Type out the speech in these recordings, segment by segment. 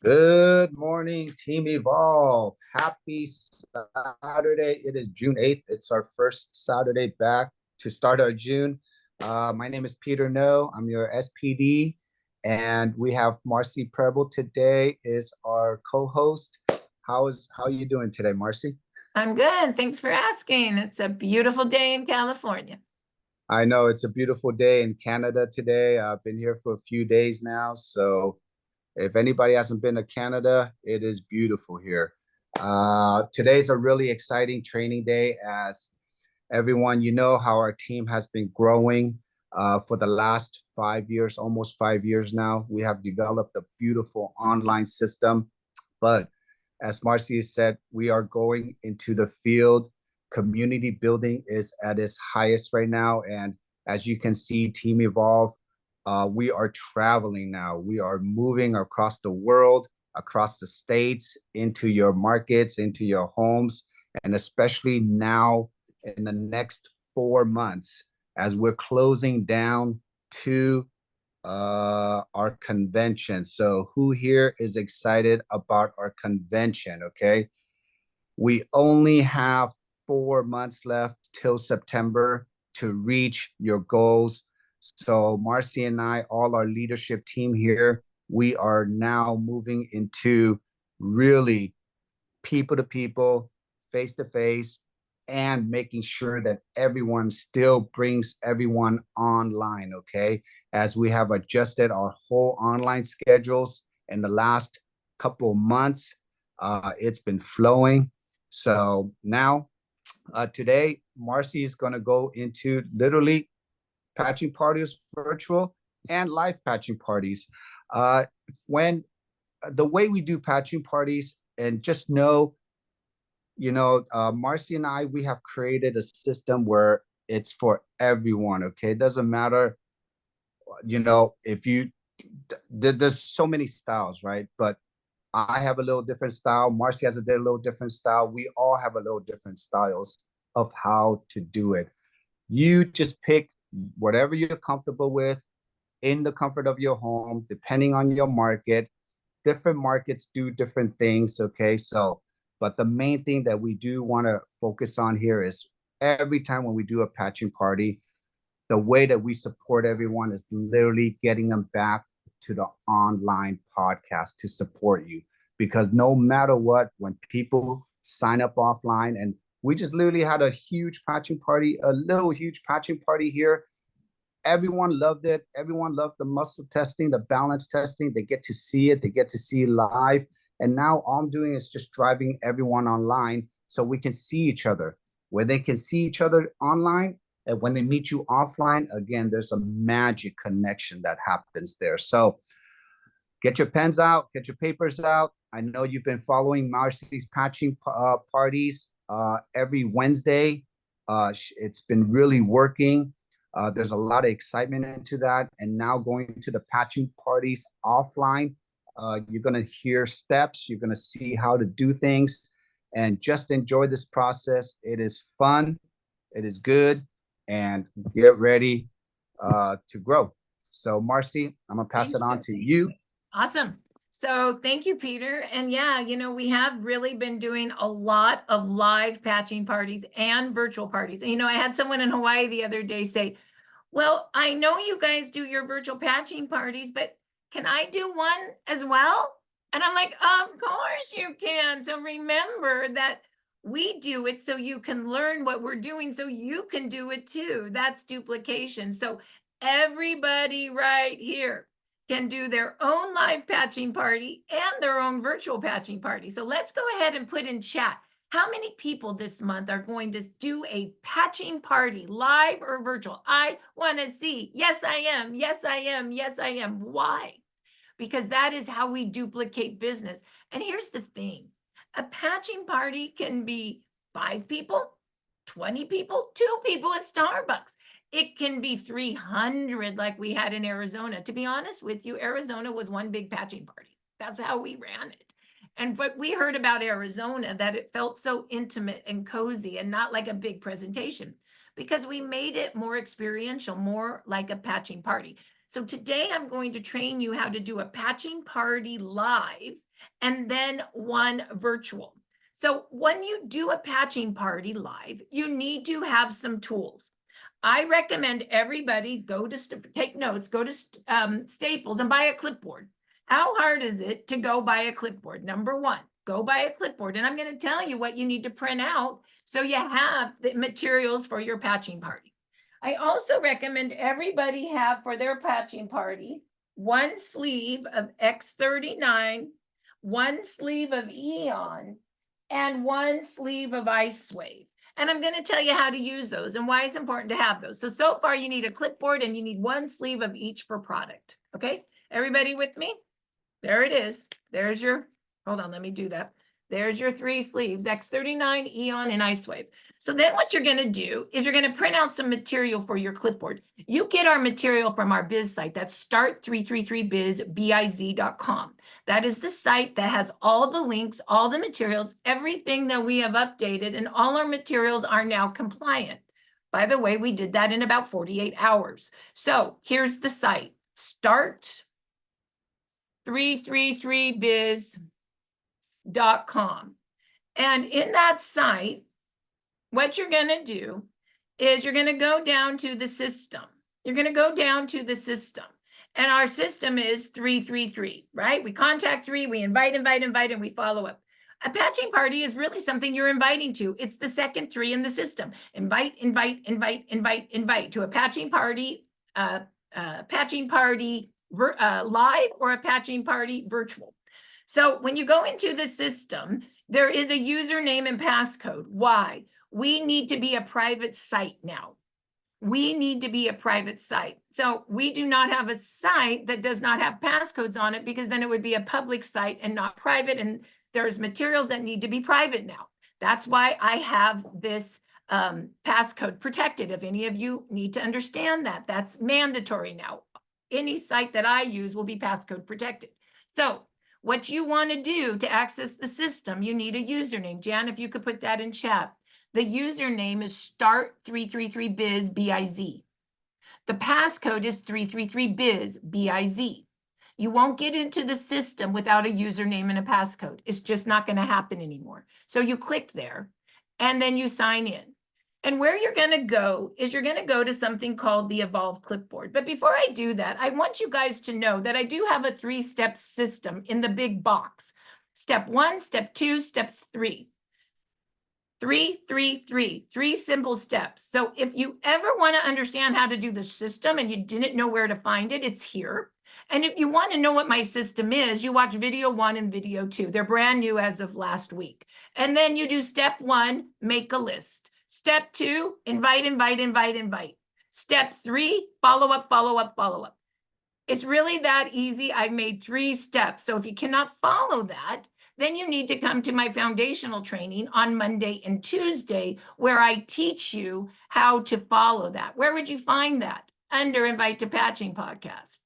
Good morning, Team Evolve. Happy Saturday. It is June 8th. It's our first Saturday back to start our June. My name is Peter No. I'm your SPD, and we have Marci Preble today is our co-host. How are you doing today, Marcy? I'm good. Thanks for asking. It's a beautiful day in California. I know it's a beautiful day in Canada today. I've been here for a few days now, so if anybody hasn't been to Canada, it is beautiful here. Today's a really exciting training day as everyone, you know how our team has been growing for the last 5 years, almost 5 years now. We have developed a beautiful online system, but as Marcy said, we are going into the field. Community building is at its highest right now. And as you can see, Team Evolve, we are traveling now. We are moving across the world, across the states, into your markets, into your homes, and especially now in the next 4 months, as we're closing down to our convention. So who here is excited about our convention? Okay, we only have 4 months left till September to reach your goals. So Marcy and I, all our leadership team here, we are now moving into really people to people, face to face, and making sure that everyone still brings everyone online, okay? As we have adjusted our whole online schedules in the last couple of months, it's been flowing. So now, today, Marcy is going to go into literally patching parties, virtual and live patching parties. When the way we do patching parties, and just know, Marcy and I, we have created a system where it's for everyone. Okay, it doesn't matter, if there's so many styles, right? But I have a little different style. Marcy has a little different style. We all have a little different styles of how to do it. You just pick whatever you're comfortable with in the comfort of your home, depending on your market. Different markets do different things, okay? So, but the main thing that we do want to focus on here is every time when we do a patching party, the way that we support everyone is literally getting them back to the online podcast to support you. Because no matter what, when people sign up offline, and we just literally had a huge patching party, a little huge patching party here. Everyone loved it. Everyone loved the muscle testing, the balance testing. They get to see it. They get to see it live. And now all I'm doing is just driving everyone online so we can see each other. Where they can see each other online, and when they meet you offline, again, there's a magic connection that happens there. So get your pens out, get your papers out. I know you've been following Marcy's patching parties every Wednesday. It's been really working. There's a lot of excitement into that. And now going to the patching parties offline, you're going to hear steps. You're going to see how to do things, and just enjoy this process. It is fun. It is good. And get ready to grow. So Marcy, I'm going to pass it on to you. Awesome. So thank you, Peter. And yeah, we have really been doing a lot of live patching parties and virtual parties. And, I had someone in Hawaii the other day say, well, I know you guys do your virtual patching parties, but can I do one as well? And I'm like, of course you can. So remember that we do it so you can learn what we're doing so you can do it too. That's duplication. So everybody right here can do their own live patching party and their own virtual patching party. So let's go ahead and put in chat how many people this month are going to do a patching party, live or virtual. I want to see. Yes, I am. Yes, I am. Yes, I am. Why? Because that is how we duplicate business. And here's the thing. A patching party can be 5 people, 20 people, 2 people at Starbucks. It can be 300 like we had in Arizona. To be honest with you, Arizona was one big patching party. That's how we ran it. And what we heard about Arizona, that it felt so intimate and cozy and not like a big presentation, because we made it more experiential, more like a patching party. So today I'm going to train you how to do a patching party live and then one virtual. So when you do a patching party live, you need to have some tools. I recommend everybody go to take notes, go to Staples and buy a clipboard. How hard is it to go buy a clipboard? Number one, go buy a clipboard. And I'm going to tell you what you need to print out so you have the materials for your patching party. I also recommend everybody have for their patching party one sleeve of X39, one sleeve of Eon, and one sleeve of Ice Wave. And I'm going to tell you how to use those and why it's important to have those. So far you need a clipboard and you need one sleeve of each per product. Okay, everybody with me? There it is. There's your, hold on, let me do that. There's your 3 sleeves, X39, Eon, and Ice Wave. So then what you're going to do is you're going to print out some material for your clipboard. You get our material from our biz site. That's start333biz.com. That is the site that has all the links, all the materials, everything that we have updated, and all our materials are now compliant. By the way, we did that in about 48 hours. So here's the site, start333biz.com. And in that site, what you're going to do is you're going to go down to the system. You're going to go down to the system. And our system is 333, right? We contact 3, we invite, and we follow up. A patching party is really something you're inviting to. It's the second 3 in the system. Invite to a patching party, live or a patching party virtual. So when you go into the system, there is a username and passcode. Why? We need to be a private site now. We need to be a private site. So we do not have a site that does not have passcodes on it, because then it would be a public site and not private. And there's materials that need to be private now. That's why I have this passcode protected. If any of you need to understand that, that's mandatory now. Any site that I use will be passcode protected. So what you want to do to access the system, you need a username. Jan, if you could put that in chat. The username is start333biz, B-I-Z. The passcode is 333biz, B-I-Z. You won't get into the system without a username and a passcode. It's just not going to happen anymore. So you click there and then you sign in. And where you're going to go is you're going to go to something called the Evolve Clipboard. But before I do that, I want you guys to know that I do have a 3-step system in the big box. Step 1, step 2, steps 3. 3 simple steps. So if you ever want to understand how to do the system and you didn't know where to find it, it's here. And if you want to know what my system is, you watch video 1 and video 2. They're brand new as of last week. And then you do step 1, make a list. Step 2, invite. Step 3, follow up. It's really that easy. I've made 3 steps. So if you cannot follow that, then you need to come to my foundational training on Monday and Tuesday, where I teach you how to follow that. Where would you find that? Under Invite to Patching Podcast.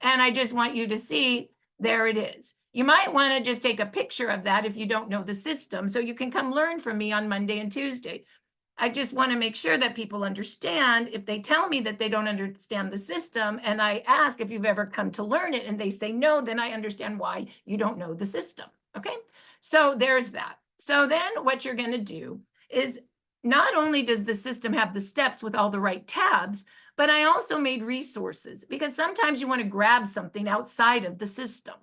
And I just want you to see, there it is. You might want to just take a picture of that if you don't know the system, so you can come learn from me on Monday and Tuesday. I just want to make sure that people understand. If they tell me that they don't understand the system and I ask if you've ever come to learn it and they say no, then I understand why you don't know the system. Okay, so there's that. So then what you're going to do is, not only does the system have the steps with all the right tabs, but I also made resources, because sometimes you want to grab something outside of the system.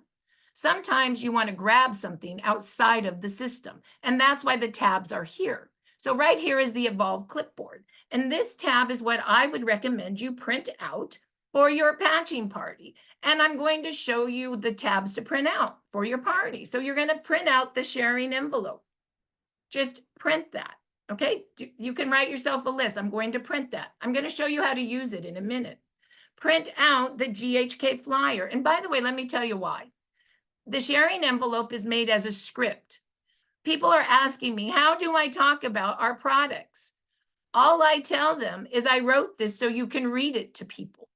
Sometimes you want to grab something outside of the system, and that's why the tabs are here. So right here is the Evolve Clipboard. And this tab is what I would recommend you print out for your patching party. And I'm going to show you the tabs to print out for your party. So you're going to print out the sharing envelope. Just print that, okay? You can write yourself a list. I'm going to print that. I'm going to show you how to use it in a minute. Print out the GHK Flyer. And by the way, let me tell you why. The sharing envelope is made as a script. People are asking me, how do I talk about our products? All I tell them is I wrote this so you can read it to people.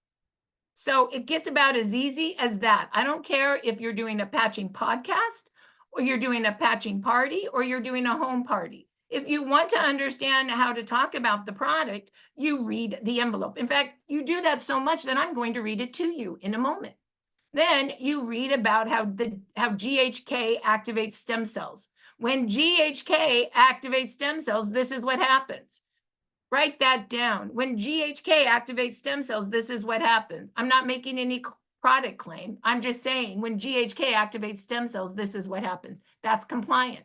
So it gets about as easy as that. I don't care if you're doing a patching podcast, or you're doing a patching party, or you're doing a home party. If you want to understand how to talk about the product, you read the envelope. In fact, you do that so much that I'm going to read it to you in a moment. Then you read about how GHK activates stem cells. When GHK activates stem cells, this is what happens. Write that down. When GHK activates stem cells, this is what happens. I'm not making any product claim. I'm just saying when GHK activates stem cells, this is what happens. That's compliant.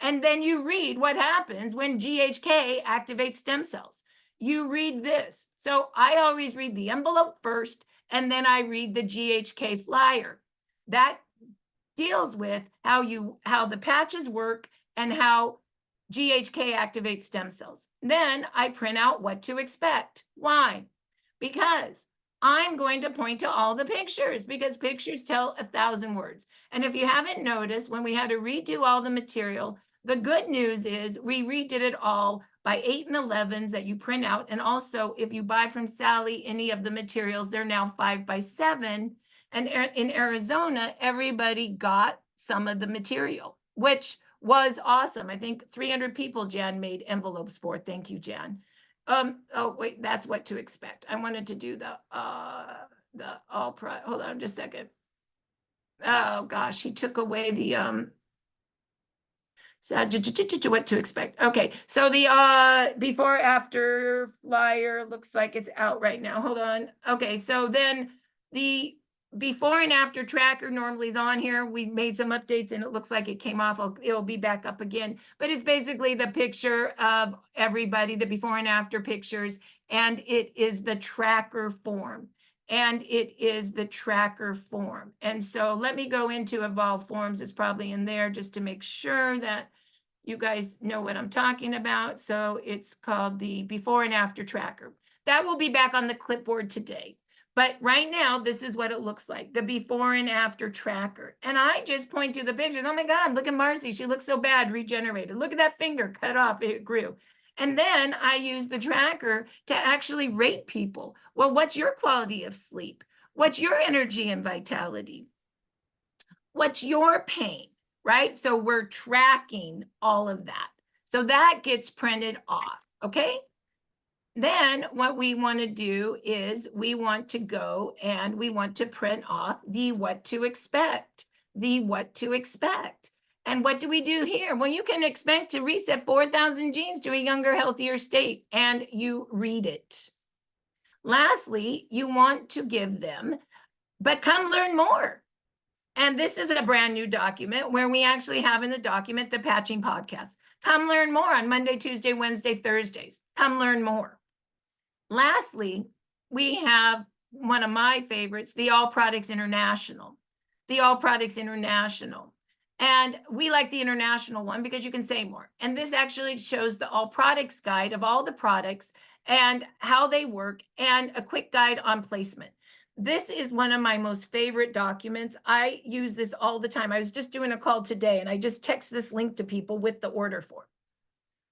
And then you read what happens when GHK activates stem cells. You read this. So I always read the envelope first, and then I read the GHK Flyer. That deals with how the patches work and how GHK activates stem cells. Then I print out what to expect. Why? Because I'm going to point to all the pictures, because pictures tell 1,000 words. And if you haven't noticed, when we had to redo all the material, the good news is we redid it all by 8 and 11s that you print out. And also, if you buy from Sally any of the materials, they're now 5 by 7. And in Arizona, everybody got some of the material, which was awesome. I think 300 people Jan made envelopes for. Thank you, Jan. Oh, wait, that's what to expect. I wanted to do the hold on just a second. Oh gosh, he took away the so what to expect. Okay, so the before after flyer looks like it's out right now. Hold on. Okay, so then the before and after tracker normally is on here. We made some updates and it looks like it came off. It'll be back up again, but it's basically the picture of everybody, the before and after pictures, and it is the tracker form. And it is the tracker form. And so let me go into Evolve Forms. It's probably in there just to make sure that you guys know what I'm talking about. So it's called the before and after tracker. That will be back on the clipboard today. But right now, this is what it looks like, the before and after tracker. And I just point to the pictures. Oh my God, look at Marcy. She looks so bad, regenerated. Look at that finger cut off, it grew. And then I use the tracker to actually rate people. Well, what's your quality of sleep? What's your energy and vitality? What's your pain, right? So we're tracking all of that. So that gets printed off, okay? Then what we want to do is we want to go and we want to print off the what to expect, the what to expect. And what do we do here? Well, you can expect to reset 4,000 genes to a younger, healthier state, and you read it. Lastly, you want to give them, but come learn more. And this is a brand new document where we actually have in the document the patching podcast. Come learn more on Monday, Tuesday, Wednesday, Thursdays. Come learn more. Lastly, we have one of my favorites, the All Products International. The All Products International. And we like the international one because you can say more. And this actually shows the All Products guide of all the products and how they work and a quick guide on placement. This is one of my most favorite documents. I use this all the time. I was just doing a call today and I just text this link to people with the order form.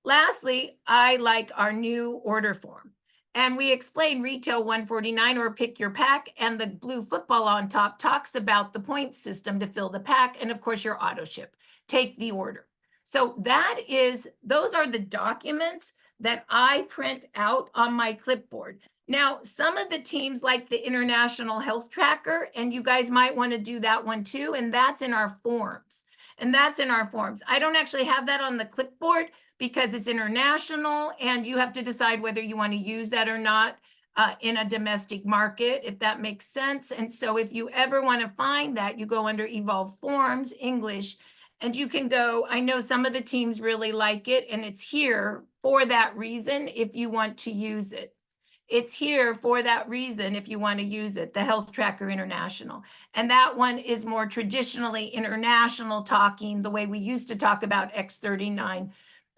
Lastly, I like our new order form. And we explain retail 149 or pick your pack, and the blue football on top talks about the point system to fill the pack, and of course your auto ship. Take the order. So those are the documents that I print out on my clipboard. Now, some of the teams like the International Health Tracker, and you guys might want to do that one too, and that's in our forms. I don't actually have that on the clipboard because it's international and you have to decide whether you want to use that or not in a domestic market, if that makes sense. And so if you ever want to find that, you go under Evolve Forms, English, and you can go, I know some of the teams really like it, and it's here for that reason if you want to use it. It's here for that reason if you want to use it, the Health Tracker International. And that one is more traditionally international talking, the way we used to talk about X39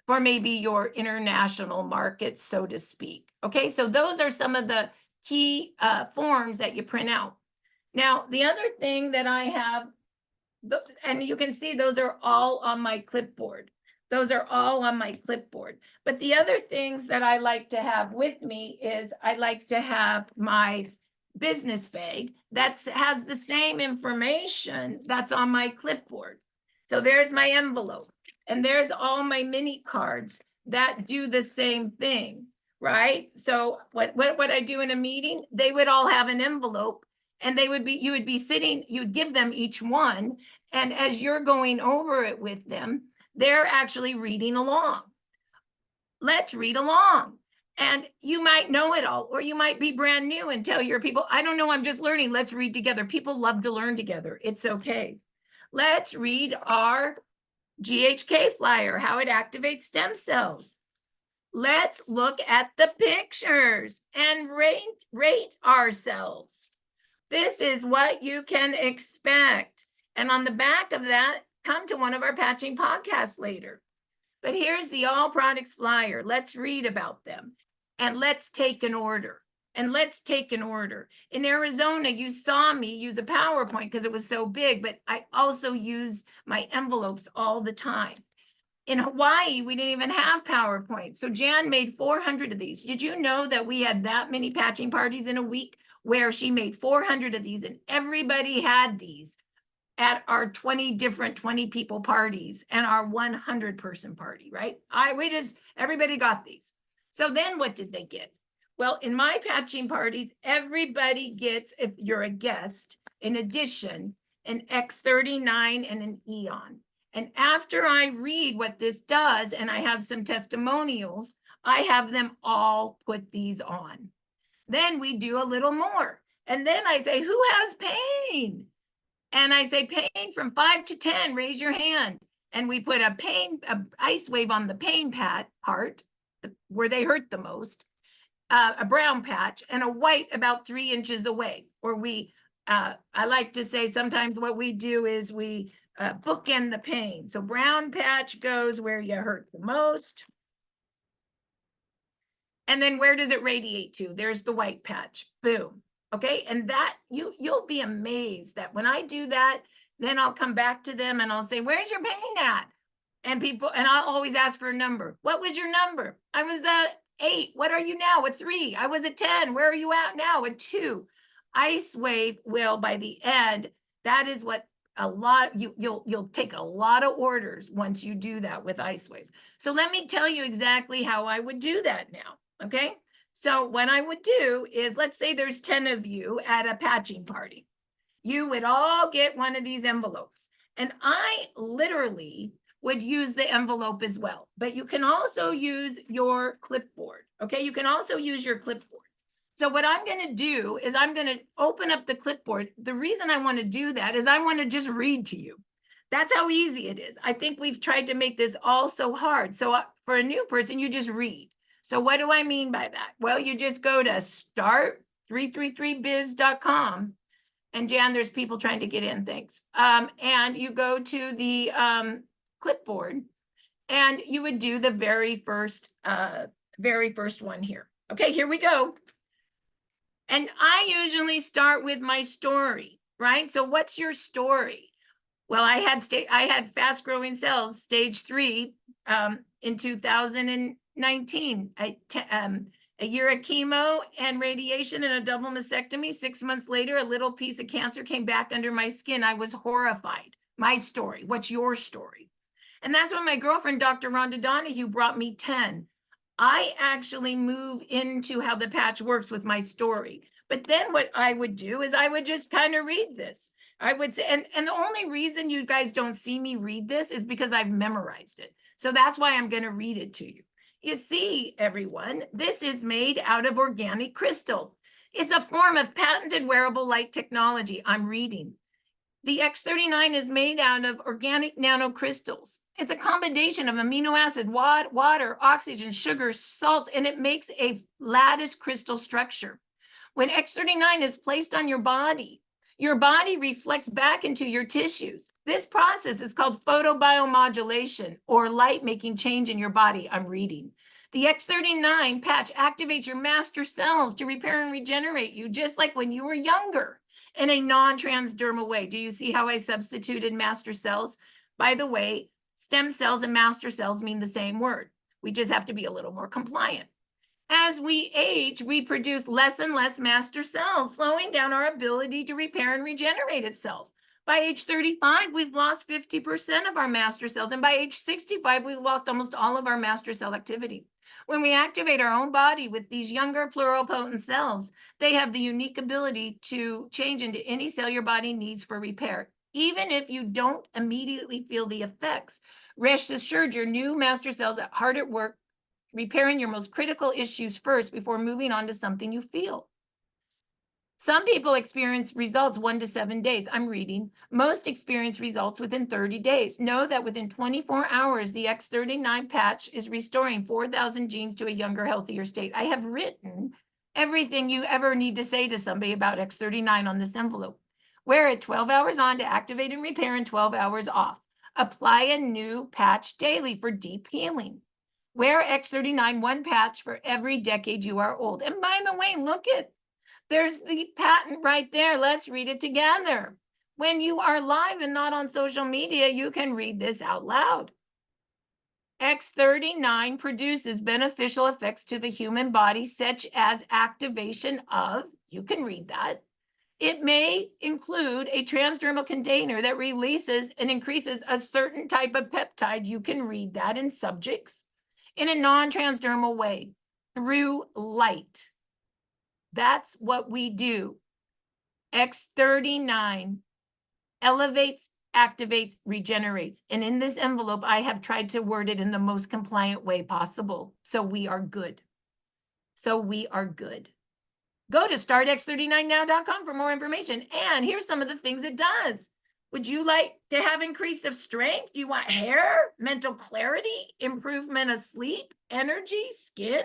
for maybe your international markets, so to speak. Okay, so those are some of the key forms that you print out. Now, the other thing that I have, and you can see those are all on my clipboard. Those are all on my clipboard. But the other things that I like to have with me is I like to have my business bag that has the same information that's on my clipboard. So there's my envelope, and there's all my mini cards that do the same thing, right? So what I do in a meeting, they would all have an envelope, and you would be sitting, you'd give them each one, and as you're going over it with them, they're actually reading along. Let's read along. And you might know it all, or you might be brand new and tell your people, I don't know, I'm just learning. Let's read together. People love to learn together. It's okay. Let's read our GHK Flyer, how it activates stem cells. Let's look at the pictures and rate ourselves. This is what you can expect. And on the back of that, come to one of our patching podcasts later. But here's the all products flyer. Let's read about them, and let's take an order. And let's take an order. In Arizona, you saw me use a PowerPoint because it was so big, but I also use my envelopes all the time. In Hawaii, we didn't even have PowerPoint. So Jan made 400 of these. Did you know that we had that many patching parties in a week where she made 400 of these, and everybody had these at our 20 people parties and our 100 person party, right? Everybody got these. So then what did they get? Well, in my patching parties, everybody gets, if you're a guest, in addition, an X39 and an Eon. And after I read what this does, and I have some testimonials, I have them all put these on. Then we do a little more. And then I say, who has pain? And I say, pain from 5 to 10, raise your hand. And we put a ice wave on the pain part, where they hurt the most, a brown patch, and a white about 3 inches away. Or I like to say sometimes what we do is we bookend the pain. So brown patch goes where you hurt the most. And then where does it radiate to? There's the white patch, boom. Okay, and that you'll be amazed that when I do that, then I'll come back to them and I'll say, where's your pain at? And I'll always ask for a number. What was your number? I was at 8. What are you now? At 3. I was at 10. Where are you at now? At 2. Ice wave will, by the end, that is what you'll take a lot of orders once you do that with ice wave. So let me tell you exactly how I would do that now. Okay. So what I would do is, let's say there's 10 of you at a patching party. You would all get one of these envelopes. And I literally would use the envelope as well. But you can also use your clipboard. Okay, you can also use your clipboard. So what I'm going to do is I'm going to open up the clipboard. The reason I want to do that is I want to just read to you. That's how easy it is. I think we've tried to make this all so hard. So for a new person, you just read. So what do I mean by that? Well, you just go to start333biz.com. And Jan, there's people trying to get in, thanks. And you go to the clipboard, and you would do the very first one here. Okay, here we go. And I usually start with my story, right? So what's your story? Well, I had fast growing cells, stage 3, in 2019. A year of chemo and radiation and a double mastectomy. 6 months later, a little piece of cancer came back under my skin. I was horrified. My story. What's your story? And that's when my girlfriend, Dr. Rhonda Donahue, brought me 10. I actually move into how the patch works with my story. But then what I would do is I would just kind of read this. I would say, and the only reason you guys don't see me read this is because I've memorized it. So that's why I'm going to read it to you. You see, everyone, this is made out of organic crystal. It's a form of patented wearable light technology. I'm reading. The X39 is made out of organic nanocrystals. It's a combination of amino acid, water, oxygen, sugar, salts, and it makes a lattice crystal structure. When X39 is placed on your body reflects back into your tissues. This process is called photobiomodulation, or light making change in your body. I'm reading. The X39 patch activates your master cells to repair and regenerate you, just like when you were younger, in a non-transdermal way. Do you see how I substituted master cells? By the way, stem cells and master cells mean the same word. We just have to be a little more compliant. As we age, we produce less and less master cells, slowing down our ability to repair and regenerate itself. By age 35, we've lost 50% of our master cells. And by age 65, we've lost almost all of our master cell activity. When we activate our own body with these younger pluripotent cells, they have the unique ability to change into any cell your body needs for repair. Even if you don't immediately feel the effects, rest assured your new master cells are hard at work repairing your most critical issues first before moving on to something you feel. Some people experience results 1 to 7 days. I'm reading. Most experience results within 30 days. Know that within 24 hours, the X39 patch is restoring 4,000 genes to a younger, healthier state. I have written everything you ever need to say to somebody about X39 on this envelope. Wear it 12 hours on to activate and repair and 12 hours off. Apply a new patch daily for deep healing. Wear X39 one patch for every decade you are old. And by the way, look at there's the patent right there. Let's read it together. When you are live and not on social media, you can read this out loud. X39 produces beneficial effects to the human body, such as activation of, you can read that. It may include a transdermal container that releases and increases a certain type of peptide. You can read that in subjects in a non-transdermal way through light. That's what we do. X39 elevates, activates, regenerates. And in this envelope, I have tried to word it in the most compliant way possible. So we are good. So we are good. Go to startx39now.com for more information. And here's some of the things it does. Would you like to have increase of strength? Do you want hair, mental clarity, improvement of sleep, energy, skin?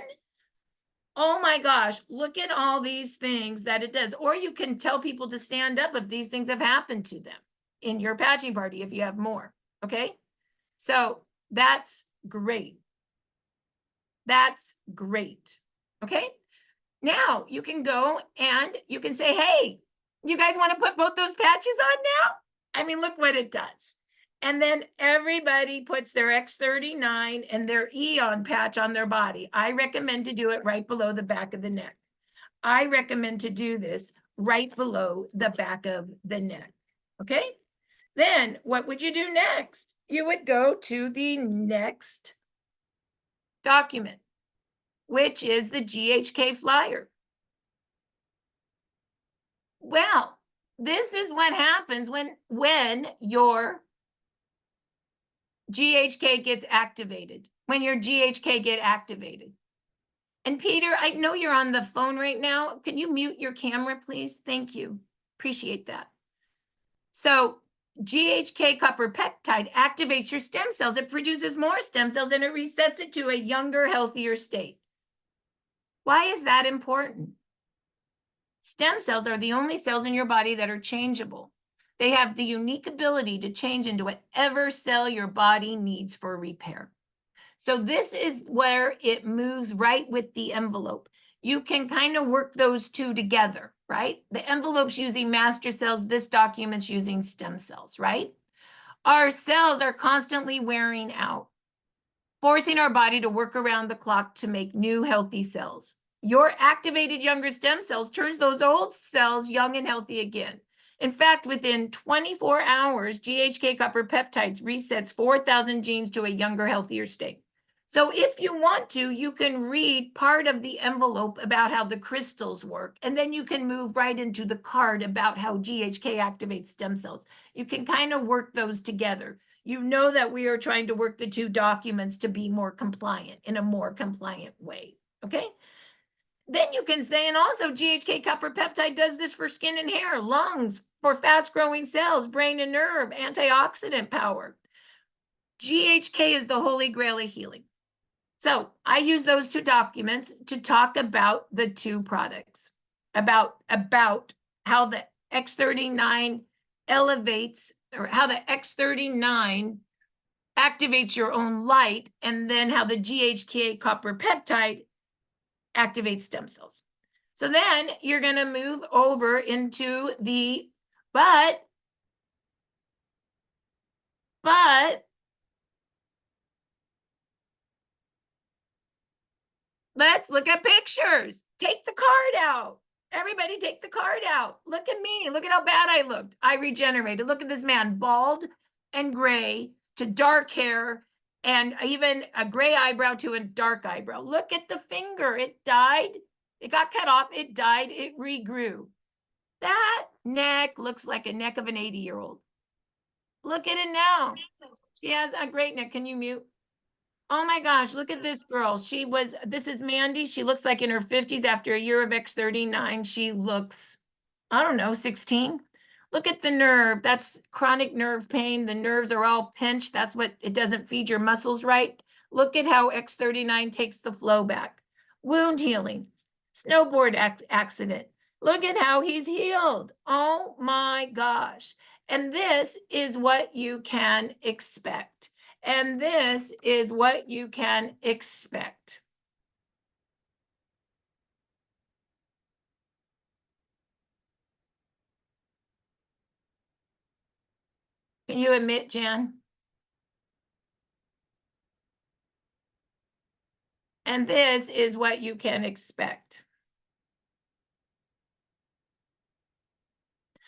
Oh my gosh, look at all these things that it does. Or you can tell people to stand up if these things have happened to them in your patching party if you have more, okay? So that's great. That's great, okay? Now you can go and you can say, hey, you guys want to put both those patches on now? I mean, look what it does. And then everybody puts their X39 and their Eon patch on their body. I recommend to do it right below the back of the neck. I recommend to do this right below the back of the neck, okay? Then what would you do next? You would go to the next document, which is the GHK Flyer. Well, this is what happens when your GHK gets activated, when your GHK get activated. And Peter, I know you're on the phone right now. Can you mute your camera, please? Thank you. Appreciate that. So GHK copper peptide activates your stem cells. It produces more stem cells and it resets it to a younger, healthier state. Why is that important? Stem cells are the only cells in your body that are changeable. They have the unique ability to change into whatever cell your body needs for repair. So this is where it moves right with the envelope. You can kind of work those two together, right? The envelope's using master cells, this document's using stem cells, right? Our cells are constantly wearing out, forcing our body to work around the clock to make new healthy cells. Your activated younger stem cells turns those old cells young and healthy again. In fact, within 24 hours, GHK copper peptides resets 4,000 genes to a younger, healthier state. So if you want to, you can read part of the envelope about how the crystals work, and then you can move right into the card about how GHK activates stem cells. You can kind of work those together. You know that we are trying to work the two documents to be more compliant, in a more compliant way, okay? Then you can say, and also GHK copper peptide does this for skin and hair, lungs, for fast-growing cells, brain and nerve, antioxidant power. GHK is the holy grail of healing. So I use those two documents to talk about the two products, about how the X39 elevates, or how the X39 activates your own light, and then how the GHK copper peptide activates stem cells. So then you're going to move over into the, but let's look at pictures. Take the card out Everybody take the card out. Look at me. Look at how bad I looked. I regenerated. Look at this man, bald and gray to dark hair and even a gray eyebrow to a dark eyebrow. Look at the finger. It died. It got cut off. It died. It regrew. That neck looks like a neck of an 80-year-old. Look at it now. She has a great neck. Can you mute? Oh my gosh, look at this girl. This is Mandy. She looks like in her 50s after a year of X39. She looks, I don't know, 16. Look at the nerve. That's chronic nerve pain. The nerves are all pinched. That's what it doesn't feed your muscles right. Look at how X39 takes the flow back. Wound healing, snowboard accident. Look at how he's healed. Oh my gosh. And this is what you can expect. And this is what you can expect. Can you admit, Jan? And this is what you can expect.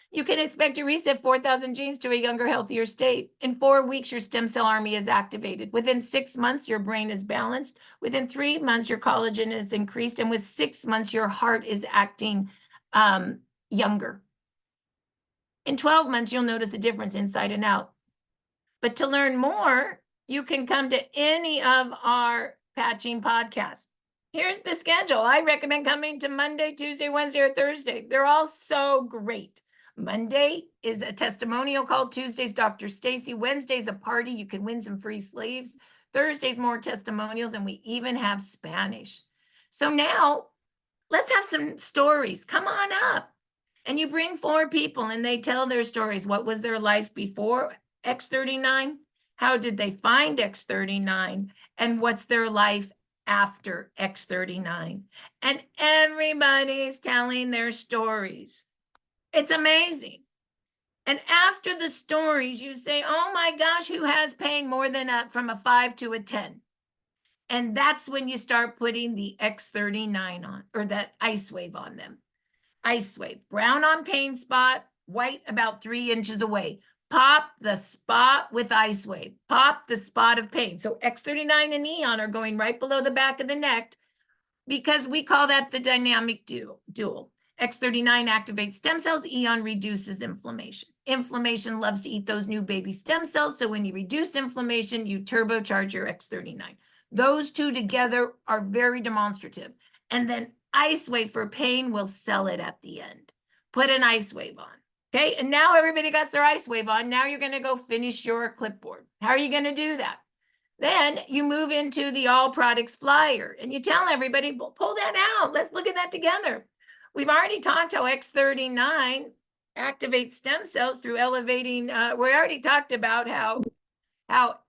You can expect to reset 4,000 genes to a younger, healthier state. In 4 weeks, your stem cell army is activated. Within 6 months, your brain is balanced. Within 3 months, your collagen is increased. And with 6 months, your heart is acting younger. In 12 months, you'll notice a difference inside and out. But to learn more, you can come to any of our patching podcasts. Here's the schedule. I recommend coming to Monday, Tuesday, Wednesday, or Thursday. They're all so great. Monday is a testimonial call. Tuesday's Dr. Stacy. Wednesday's a party. You can win some free sleeves. Thursday's more testimonials, and we even have Spanish. So now let's have some stories. Come on up. And you bring 4 people and they tell their stories. What was their life before X39? How did they find X39? And what's their life after X39? And everybody's telling their stories. It's amazing. And after the stories, you say, oh my gosh, who has pain more than from a 5 to a 10? And that's when you start putting the X39 on, or that ice wave on them. Ice wave, brown on pain spot, white about 3 inches away. Pop the spot with ice wave. Pop the spot of pain. So X39 and Eon are going right below the back of the neck because we call that the dynamic dual. X39 activates stem cells. Eon reduces inflammation. Inflammation loves to eat those new baby stem cells. So when you reduce inflammation, you turbocharge your X39. Those two together are very demonstrative. And then ice wave for pain will sell it at the end. Put an ice wave on. Okay, and now everybody got their ice wave on. Now you're going to go finish your clipboard. How are you going to do that? Then you move into the all products flyer and you tell everybody, pull that out. Let's look at that together. We've already talked how X39 activates stem cells through elevating. We already talked about how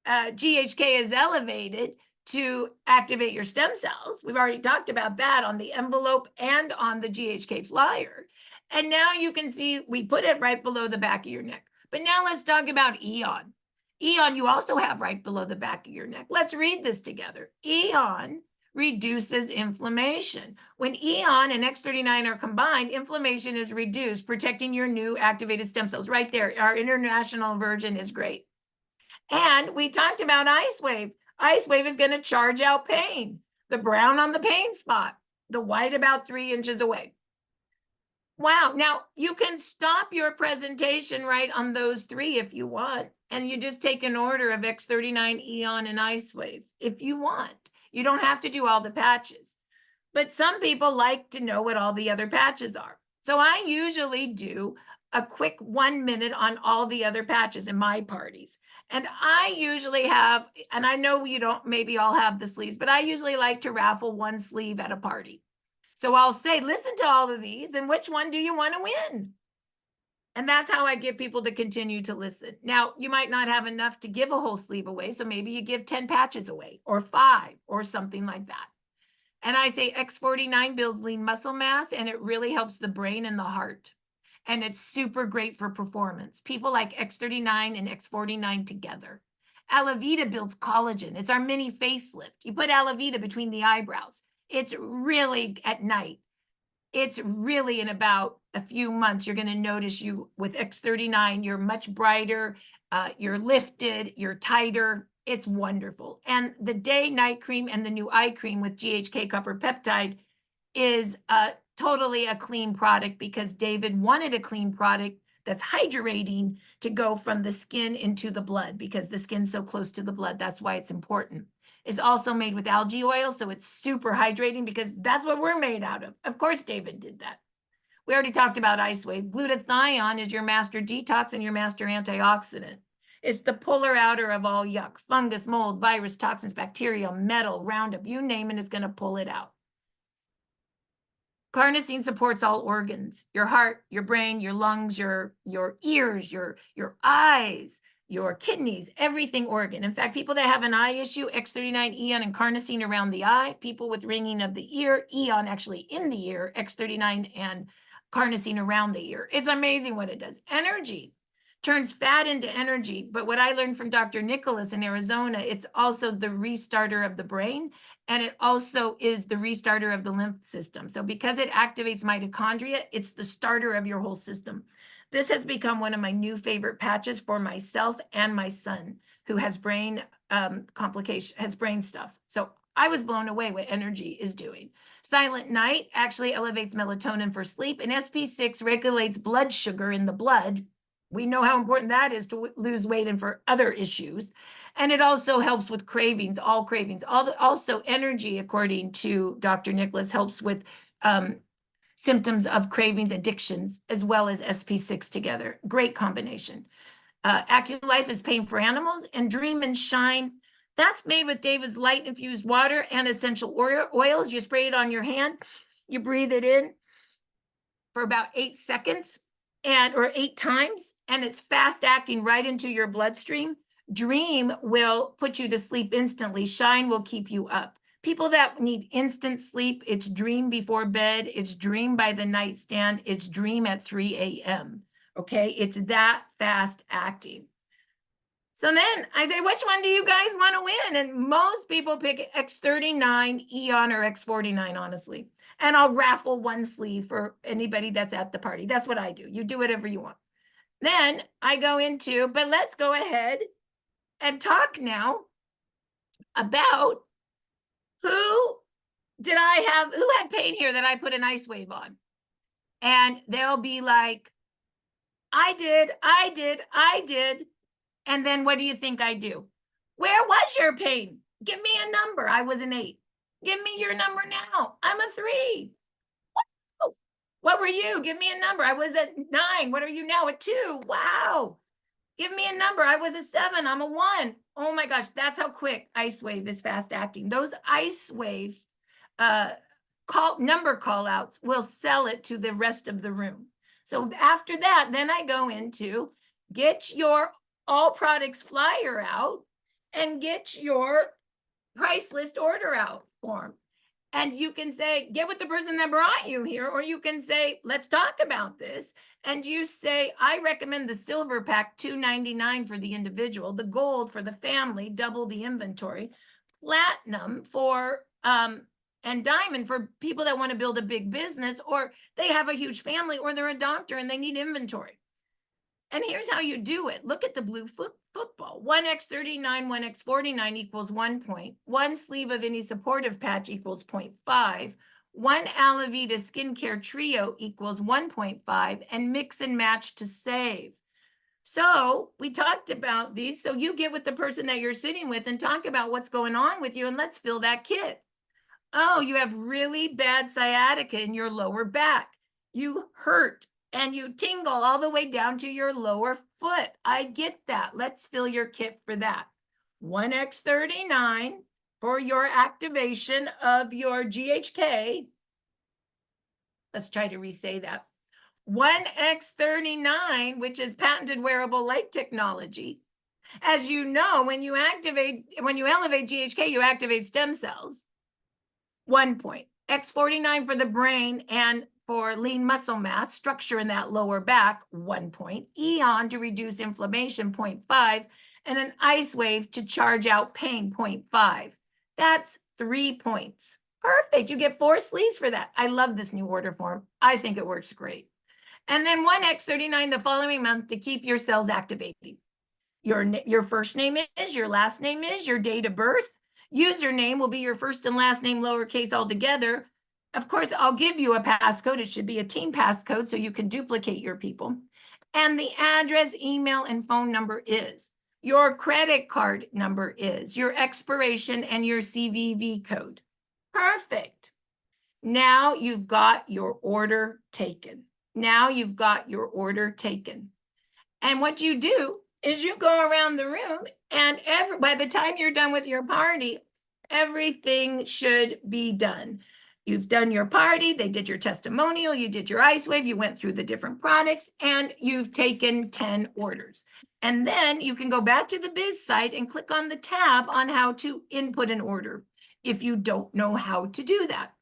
GHK is elevated to activate your stem cells. We've already talked about that on the envelope and on the GHK Flyer. And now you can see we put it right below the back of your neck. But now let's talk about Eon. Eon you also have right below the back of your neck. Let's read this together. Eon reduces inflammation. When Eon and X39 are combined, inflammation is reduced, protecting your new activated stem cells. Right there, our international version is great. And we talked about ice wave. Ice wave is going to charge out pain. The brown on the pain spot, the white about 3 inches away. Wow. Now you can stop your presentation right on those 3 if you want, and you just take an order of X39, Eon, and ice wave if you want. You don't have to do all the patches, but some people like to know what all the other patches are. So I usually do a quick 1 minute on all the other patches in my parties. And I usually have, and I know you don't maybe all have the sleeves, but I usually like to raffle 1 sleeve at a party. So I'll say, listen to all of these and which one do you want to win? And that's how I get people to continue to listen. Now, you might not have enough to give a whole sleeve away. So maybe you give 10 patches away or 5 or something like that. And I say X49 builds lean muscle mass and it really helps the brain and the heart. And it's super great for performance. People like X39 and X49 together. Alavita builds collagen. It's our mini facelift. You put Alavita between the eyebrows. It's really at night. it's really in about a few months, you're going to notice you with X39, you're much brighter, you're lifted, you're tighter. It's wonderful. And the day night cream and the new eye cream with GHK copper peptide is totally a clean product, because David wanted a clean product that's hydrating to go from the skin into the blood, because the skin's so close to the blood. That's why it's important. It's also made with algae oil, so it's super hydrating, because that's what we're made out of. Of course, David did that. We already talked about Ice Wave. Glutathione is your master detox and your master antioxidant. It's the puller outer of all yuck, fungus, mold, virus, toxins, bacteria, metal, Roundup, you name it, it's going to pull it out. Carnosine supports all organs, your heart, your brain, your lungs, your ears, your eyes, your kidneys, everything organ. In fact, people that have an eye issue, X39, Eon, and carnosine around the eye. People with ringing of the ear, Eon actually in the ear, X39 and carnosine around the ear. It's amazing what it does. Energy. Turns fat into energy. But what I learned from Dr. Nicholas in Arizona, it's also the restarter of the brain, and it also is the restarter of the lymph system. So because it activates mitochondria, it's the starter of your whole system. This has become one of my new favorite patches for myself and my son, who has brain complication, has brain stuff. So I was blown away what energy is doing. Silent Night actually elevates melatonin for sleep, and SP6 regulates blood sugar in the blood. We know how important that is to lose weight and for other issues. And it also helps with cravings, all cravings. Also energy, according to Dr. Nicholas, helps with symptoms of cravings, addictions, as well as SP6 together. Great combination. AccuLife is pain for animals, and Dream and Shine, that's made with David's light infused water and essential oils. You spray it on your hand, you breathe it in for about 8 seconds, or 8 times, and it's fast acting right into your bloodstream. Dream will put you to sleep instantly. Shine will keep you up. People that need instant sleep, it's Dream before bed, it's Dream by the nightstand, it's Dream at 3 a.m. Okay, it's that fast acting. So then I say, which one do you guys want to win? And most people pick X39, Eon, or X49, honestly. And I'll raffle one sleeve for anybody that's at the party. That's what I do. You do whatever you want. Then I go into, but let's go ahead and talk now about who had pain here that I put an Ice Wave on. And they'll be like, I did. And then what do you think I do? Where was your pain? Give me a number. I was an 8. Give me your number now. I'm a 3. Wow. What were you? Give me a number. I was at 9. What are you now? At 2. Wow. Give me a number. I was a 7. I'm a 1. Oh my gosh, that's how quick Ice Wave is fast acting. Those Ice Wave number call outs will sell it to the rest of the room. So after that, then I go into get your all products flyer out and get your price list order out form. And you can say, get with the person that brought you here, or you can say, let's talk about this. And you say, I recommend the silver pack, $2.99 for the individual, the gold for the family, double the inventory, platinum for and diamond for people that want to build a big business, or they have a huge family, or they're a doctor and they need inventory. And here's how you do it. Look at the blue football. 1x39, 1x49 equals 1 point. 1 sleeve of any supportive patch equals 0.5. 1 Alavita skincare trio equals 1.5, and mix and match to save. So we talked about these. So you get with the person that you're sitting with and talk about what's going on with you, and let's fill that kit. Oh, you have really bad sciatica in your lower back. You hurt and you tingle all the way down to your lower foot. I get that. Let's fill your kit for that. 1x39 for your activation of your GHK. Let's try to re-say that. 1x39, which is patented wearable light technology. As you know, when you elevate GHK, you activate stem cells. 1 point. X49 for the brain and for lean muscle mass, structure in that lower back, 1 point. Eon to reduce inflammation, 0.5. And an Ice Wave to charge out pain, 0.5. That's 3 points. Perfect. You get 4 sleeves for that. I love this new order form. I think it works great. And then 1x39 the following month to keep your cells activating. Your first name is, your last name is, your date of birth. Username will be your first and last name lowercase all together. Of course, I'll give you a passcode. It should be a team passcode so you can duplicate your people. And the address, email, and phone number is. Your credit card number is. Your expiration and your CVV code. Perfect. Now you've got your order taken. Now you've got your order taken. And what you do is you go around the room and by the time you're done with your party, everything should be done. You've done your party, they did your testimonial, you did your ice wave, you went through the different products, and you've taken 10 orders. And then you can go back to the biz site and click on the tab on how to input an order if you don't know how to do that.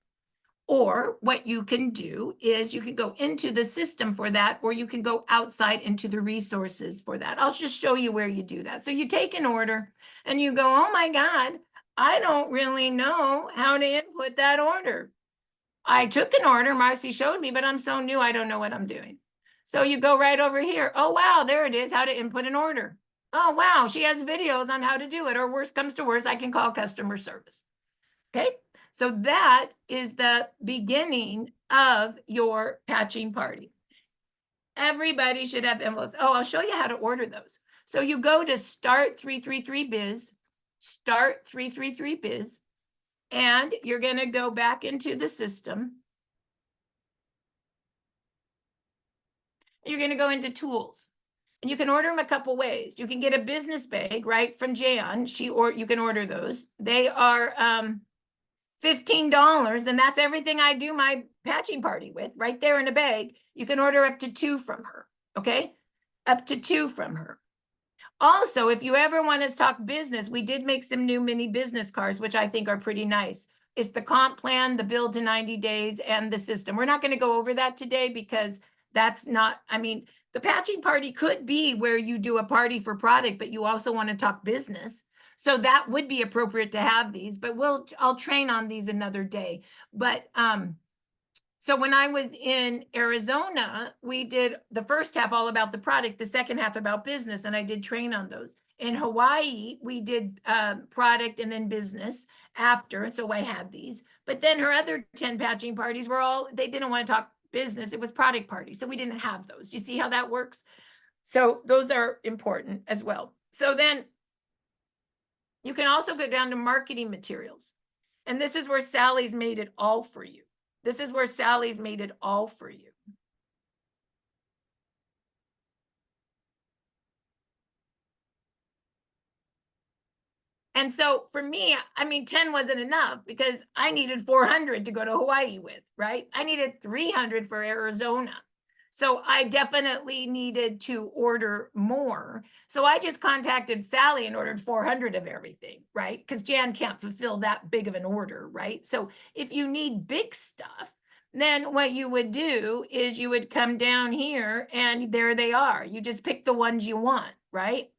Or what you can do is you can go into the system for that, or you can go outside into the resources for that. I'll just show you where you do that. So you take an order and you go, oh my God, I don't really know how to input that order. I took an order, Marcy showed me, but I'm so new, I don't know what I'm doing. So you go right over here. Oh, wow, there it is, how to input an order. Oh, wow, she has videos on how to do it, or worst comes to worst, I can call customer service. Okay, so that is the beginning of your patching party. Everybody should have envelopes. Oh, I'll show you how to order those. So you go to Start 333 Biz, Start 333 Biz, and you're going to go back into the system. You're going to go into Tools. And you can order them a couple ways. You can get a business bag, right, from Jan. You can order those. They are $15, and that's everything I do my patching party with, right there in a bag. You can order up to 2 from her, okay? Up to 2 from her. Also, if you ever want to talk business, we did make some new mini business cards, which I think are pretty nice. It's the comp plan, the build to 90 days, and the system. We're not going to go over that today because that's not, I mean, the patching party could be where you do a party for product, but you also want to talk business. So that would be appropriate to have these, but I'll train on these another day. But so when I was in Arizona, we did the first half all about the product, the second half about business, and I did train on those. In Hawaii, we did product and then business after, so I had these. But then her other 10 patching parties were they didn't want to talk business, it was product party, so we didn't have those. Do you see how that works? So those are important as well. So then you can also go down to marketing materials. And this is where Sally's made it all for you. This is where Sally's made it all for you. And so for me, I mean, 10 wasn't enough because I needed 400 to go to Hawaii with, right? I needed 300 for Arizona. So I definitely needed to order more. So I just contacted Sally and ordered 400 of everything, right? Because Jan can't fulfill that big of an order, right? So if you need big stuff, then what you would do is you would come down here and there they are. You just pick the ones you want, right?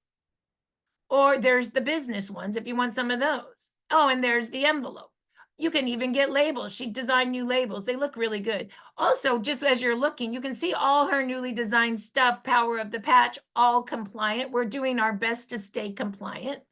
Or there's the business ones if you want some of those. Oh, and there's the envelope. You can even get labels. She designed new labels. They look really good. Also, just as you're looking, you can see all her newly designed stuff, Power of the Patch, all compliant. We're doing our best to stay compliant.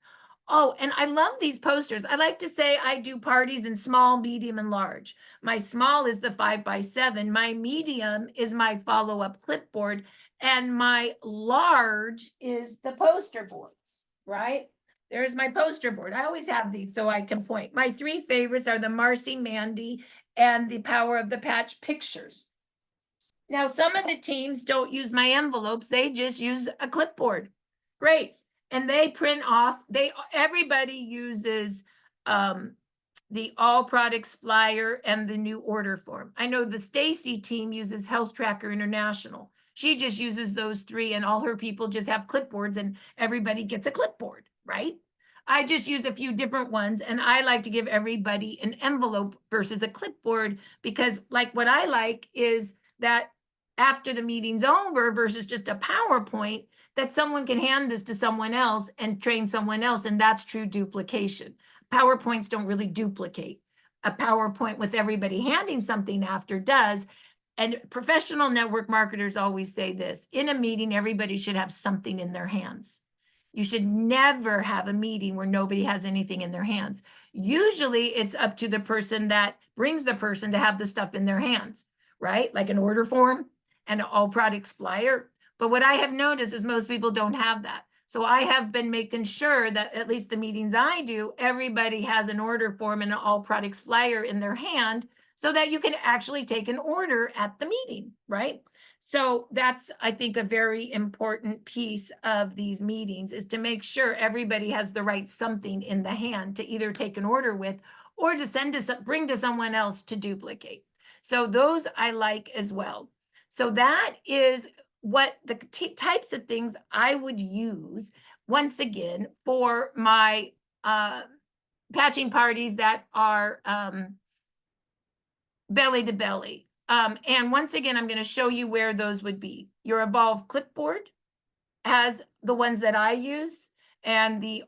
Oh, and I love these posters. I like to say I do parties in small, medium, and large. My small is the 5x7. My medium is my follow-up clipboard. And my large is the poster boards, right? There's my poster board. I always have these so I can point. My 3 favorites are the Marcy, Mandy, and the Power of the Patch pictures. Now, some of the teams don't use my envelopes. They just use a clipboard. Great. And they print off, everybody uses the all products flyer and the new order form. I know the Stacy team uses Health Tracker International. She just uses those 3 and all her people just have clipboards and everybody gets a clipboard, right? I just use a few different ones and I like to give everybody an envelope versus a clipboard because like what I like is that after the meeting's over versus just a PowerPoint, that someone can hand this to someone else and train someone else, and that's true duplication. PowerPoints don't really duplicate. a PowerPoint with everybody handing something after does. And professional network marketers always say this: in a meeting, everybody should have something in their hands. You should never have a meeting where nobody has anything in their hands. Usually it's up to the person that brings the person to have the stuff in their hands, right? Like an order form and an all products flyer. But what I have noticed is most people don't have that. So I have been making sure that at least the meetings I do, everybody has an order form and an all products flyer in their hand so that you can actually take an order at the meeting, right? So that's, I think, a very important piece of these meetings, is to make sure everybody has the right something in the hand to either take an order with or to send to bring to someone else to duplicate. So those I like as well. So that is what the types of things I would use, once again, for my patching parties that are belly to belly. And once again, I'm going to show you where those would be. Your Evolve Clipboard has the ones that I use, and the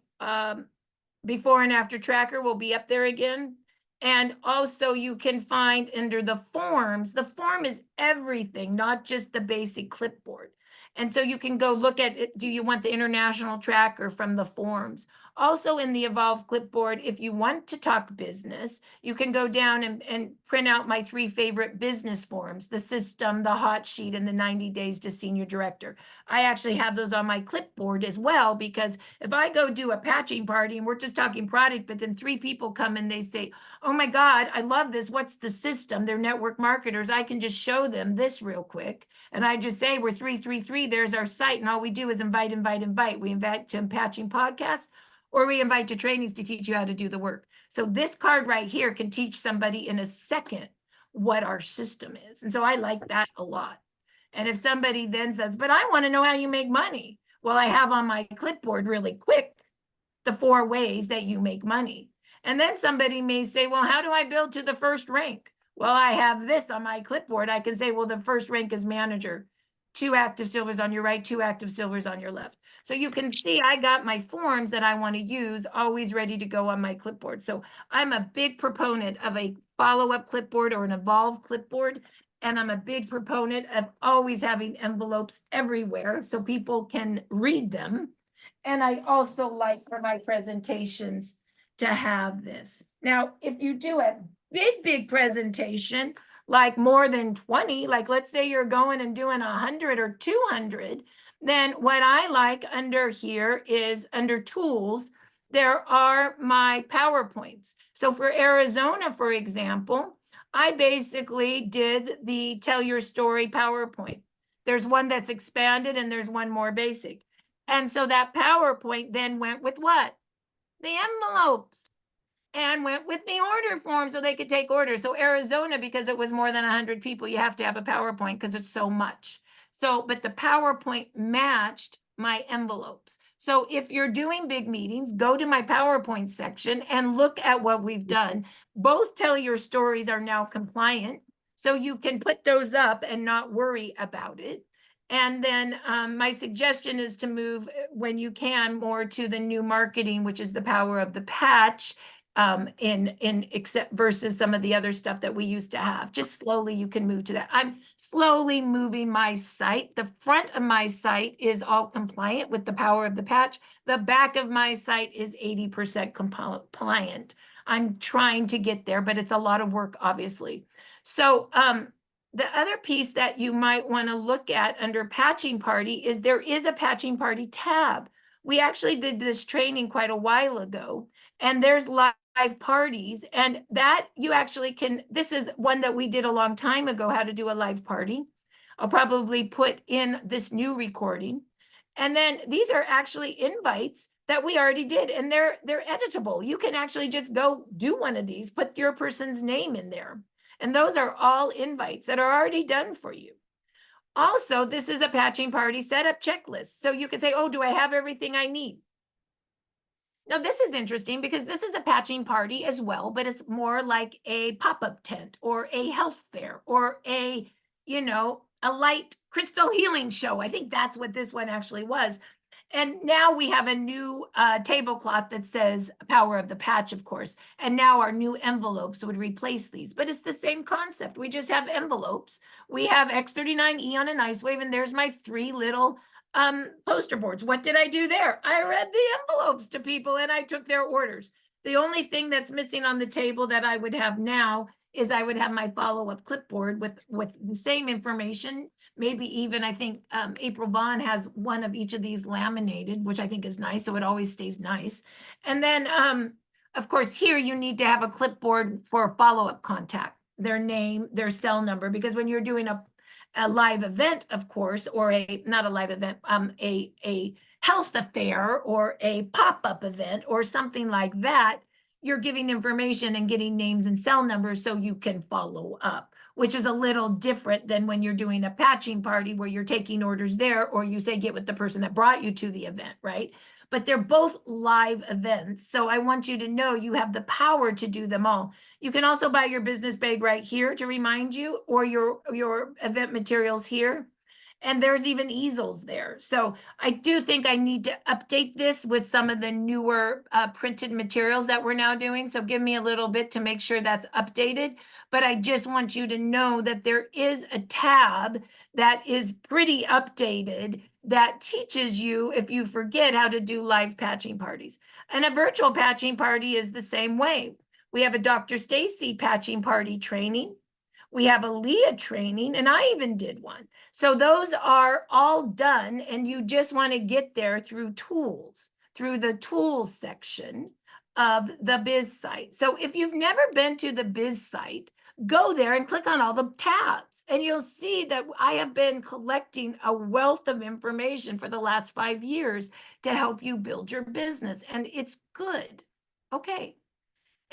before and after tracker will be up there again. And also you can find under the forms, the form is everything, not just the basic clipboard. And so you can go look at it. Do you want the international tracker from the forms? Also in the Evolve Clipboard, if you want to talk business, you can go down and print out my 3 favorite business forms: the system, the hot sheet, and the 90 days to senior director. I actually have those on my clipboard as well, because if I go do a patching party and we're just talking product, but then 3 people come and they say, oh my God, I love this. What's the system? They're network marketers. I can just show them this real quick. And I just say, we're 333. There's our site. And all we do is invite, invite, invite. We invite to patching podcasts, or we invite to trainings to teach you how to do the work. So this card right here can teach somebody in a second what our system is. And so I like that a lot. And if somebody then says, but I want to know how you make money, well, I have on my clipboard really quick the 4 ways that you make money. And then somebody may say, well, how do I build to the first rank? Well, I have this on my clipboard. I can say, well, the first rank is manager. 2 active silvers on your right, 2 active silvers on your left. So you can see I got my forms that I want to use always ready to go on my clipboard. So I'm a big proponent of a follow-up clipboard or an Evolve clipboard. And I'm a big proponent of always having envelopes everywhere so people can read them. And I also like for my presentations to have this. Now, if you do a big presentation, like more than 20, like let's say you're going and doing 100 or 200, then what I like under here is under tools, there are my PowerPoints. So for Arizona, for example, I basically did the Tell Your Story PowerPoint. There's one that's expanded and there's one more basic. And so that PowerPoint then went with what? The envelopes, and went with the order form so they could take orders. So Arizona, because it was more than 100 people, you have to have a PowerPoint because it's so much. So, but the PowerPoint matched my envelopes. So if you're doing big meetings, go to my PowerPoint section and look at what we've done. Both Tell Your Stories are now compliant, so you can put those up and not worry about it. And then my suggestion is to move, when you can, more to the new marketing, which is the power of the patch, except versus some of the other stuff that we used to have. Just slowly you can move to that. I'm slowly moving my site. The front of my site is all compliant with the power of the patch. The back of my site is 80% compliant. I'm trying to get there, but it's a lot of work, obviously. So the other piece that you might want to look at under patching party is there is a patching party tab. We actually did this training quite a while ago, and there's live parties, and that you actually can, this is one that we did a long time ago, how to do a live party. I'll probably put in this new recording. And then these are actually invites that we already did, and they're editable. You can actually just go do one of these, put your person's name in there. And those are all invites that are already done for you. Also, this is a patching party setup checklist. So you can say, oh, do I have everything I need? Now, this is interesting because this is a patching party as well, but it's more like a pop-up tent or a health fair or a light crystal healing show. I think that's what this one actually was. And now we have a new tablecloth that says Power of the Patch, of course. And now our new envelopes would replace these, but it's the same concept. We just have envelopes. We have X39 Eon and Ice Wave, and there's my 3 little poster boards. What did I do there? I read the envelopes to people and I took their orders. The only thing that's missing on the table that I would have now is I would have my follow-up clipboard with the same information. Maybe even I think April Vaughn has one of each of these laminated, which I think is nice. So it always stays nice. And then, of course, here you need to have a clipboard for a follow-up contact, their name, their cell number, because when you're doing a live event, of course, or not a live event, a health affair or a pop-up event or something like that, you're giving information and getting names and cell numbers so you can follow up, which is a little different than when you're doing a patching party where you're taking orders there, or you say get with the person that brought you to the event, right? But they're both live events. So I want you to know you have the power to do them all. You can also buy your business bag right here to remind you, or your event materials here. And there's even easels there. So I do think I need to update this with some of the newer printed materials that we're now doing. So give me a little bit to make sure that's updated. But I just want you to know that there is a tab that is pretty updated that teaches you, if you forget, how to do live patching parties. And a virtual patching party is the same way. We have a Dr. Stacy patching party training. We have a Leah training, and I even did one. So those are all done, and you just want to get there through tools, through the tools section of the biz site. So if you've never been to the biz site, go there and click on all the tabs, and you'll see that I have been collecting a wealth of information for the last 5 years to help you build your business, and it's good. Okay.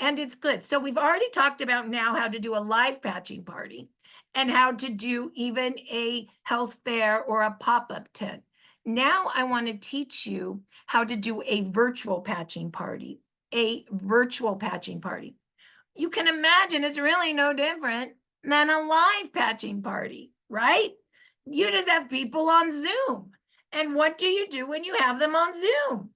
And it's good. So we've already talked about now how to do a live patching party and how to do even a health fair or a pop-up tent. Now I want to teach you how to do a virtual patching party, a virtual patching party. You can imagine it's really no different than a live patching party, right? You just have people on Zoom. And what do you do when you have them on Zoom?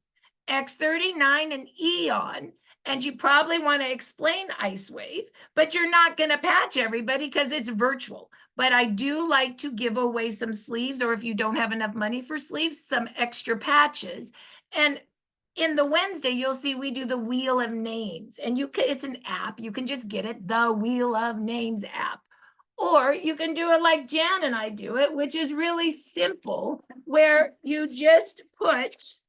X39 and Eon. And you probably want to explain Ice Wave, but you're not going to patch everybody because it's virtual. But I do like to give away some sleeves, or if you don't have enough money for sleeves, some extra patches. And in the Wednesday, you'll see we do the Wheel of Names, and it's an app. You can just get it, the Wheel of Names app. Or you can do it like Jan and I do it, which is really simple, where you just put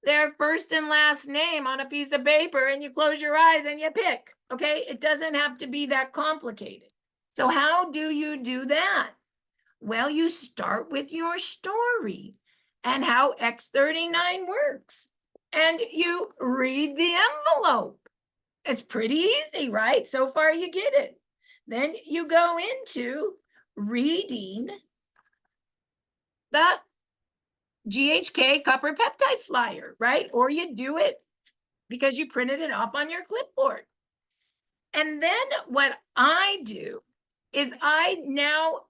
their first and last name on a piece of paper and you close your eyes and you pick, okay? It doesn't have to be that complicated. So how do you do that? Well, you start with your story and how X39 works. And you read the envelope. It's pretty easy, right? So far you get it. Then you go into reading the GHK copper peptide flyer, right? Or you do it because you printed it off on your clipboard. And then what I do is I now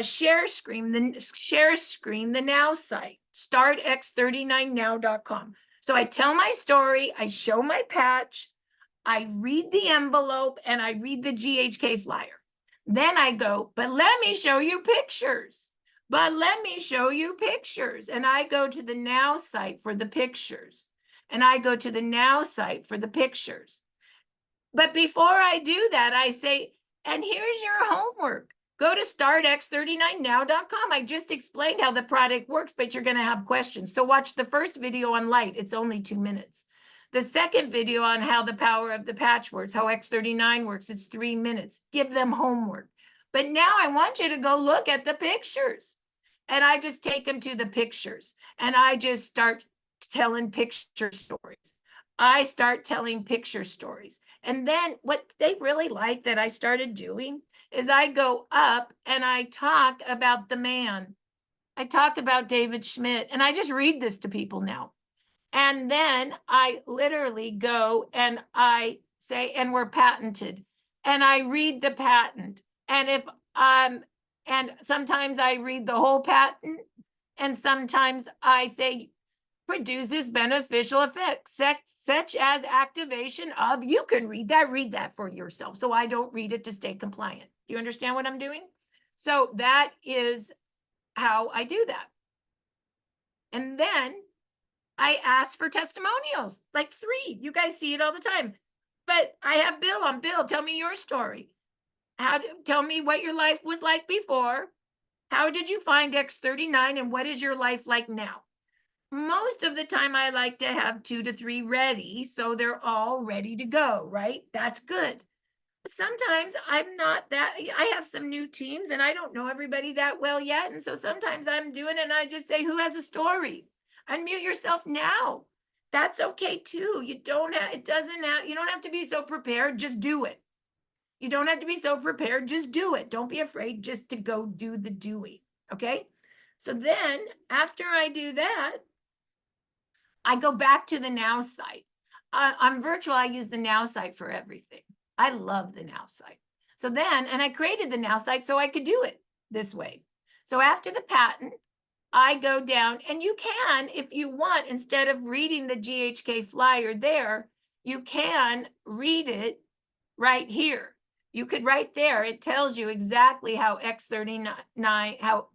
share screen the Now site, startx39now.com. So I tell my story, I show my patch, I read the envelope, and I read the GHK flyer. Then I go, but let me show you pictures. But let me show you pictures. And I go to the Now site for the pictures. And I go to the Now site for the pictures. But before I do that, I say, and here's your homework. Go to startx39now.com. I just explained how the product works, but you're going to have questions. So watch the first video on light. It's only 2 minutes. The second video on how the power of the patch works, how X39 works, it's 3 minutes. Give them homework. But now I want you to go look at the pictures. And I just take them to the pictures. And I just start telling picture stories. I start telling picture stories. And then what they really like that I started doing is I go up and I talk about the man. I talk about David Schmidt. And I just read this to people now. And then I literally go and I say, and we're patented. And I read the patent. And if and sometimes I read the whole patent, And sometimes I say produces beneficial effects, such as activation of, you can read that for yourself. So I don't read it to stay compliant. Do you understand what I'm doing? So that is how I do that. And then I ask for testimonials, like 3. You guys see it all the time. But I have Bill on. Bill, tell me your story. Tell me what your life was like before. How did you find X39 and what is your life like now? Most of the time I like to have 2 to 3 ready, so they're all ready to go, right? That's good. Sometimes I'm not that, I have some new teams and I don't know everybody that well yet. And so sometimes I'm doing it and I just say, who has a story? Unmute yourself now. That's okay too. You don't have, it doesn't have, you don't have to be so prepared. Just do it. You don't have to be so prepared. Just do it. Don't be afraid just to go do the doing. Okay. So then after I do that, I go back to the Now site. On virtual, I use the Now site for everything. I love the Now site. So then, and I created the Now site so I could do it this way. So after the patent, I go down, and you can, if you want, instead of reading the GHK Flyer there, you can read it right here. You could right there, it tells you exactly how X39, how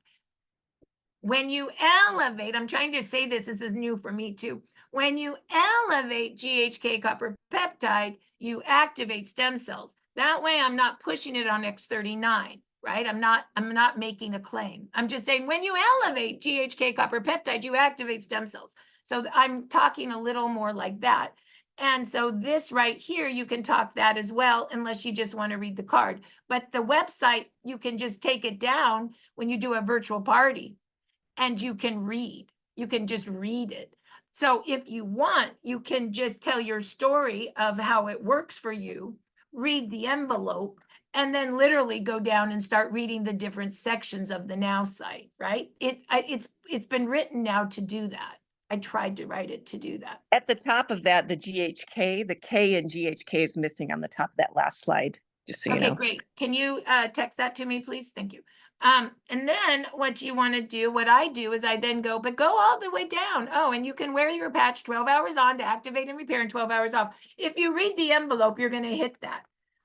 when you elevate, I'm trying to say this is new for me too. When you elevate GHK copper peptide, you activate stem cells. That way I'm not pushing it on X39, right? I'm not making a claim. I'm just saying when you elevate GHK copper peptide, you activate stem cells. So I'm talking a little more like that. And so this right here, you can talk that as well, unless you just want to read the card. But the website, you can just take it down when you do a virtual party and you can read. You can just read it. So if you want, you can just tell your story of how it works for you, read the envelope, and then literally go down and start reading the different sections of the Now site, right? It's been written now to do that. I tried to write it to do that. At the top of that, the GHK, the K in GHK is missing on the top of that last slide, just so you Okay, know. great. Can you text that to me, please? Thank you. And then what you want to do, what I do is I then go, but go all the way down. Oh, and you can wear your patch 12 hours on to activate and repair and 12 hours off. If you read the envelope, you're going to hit that.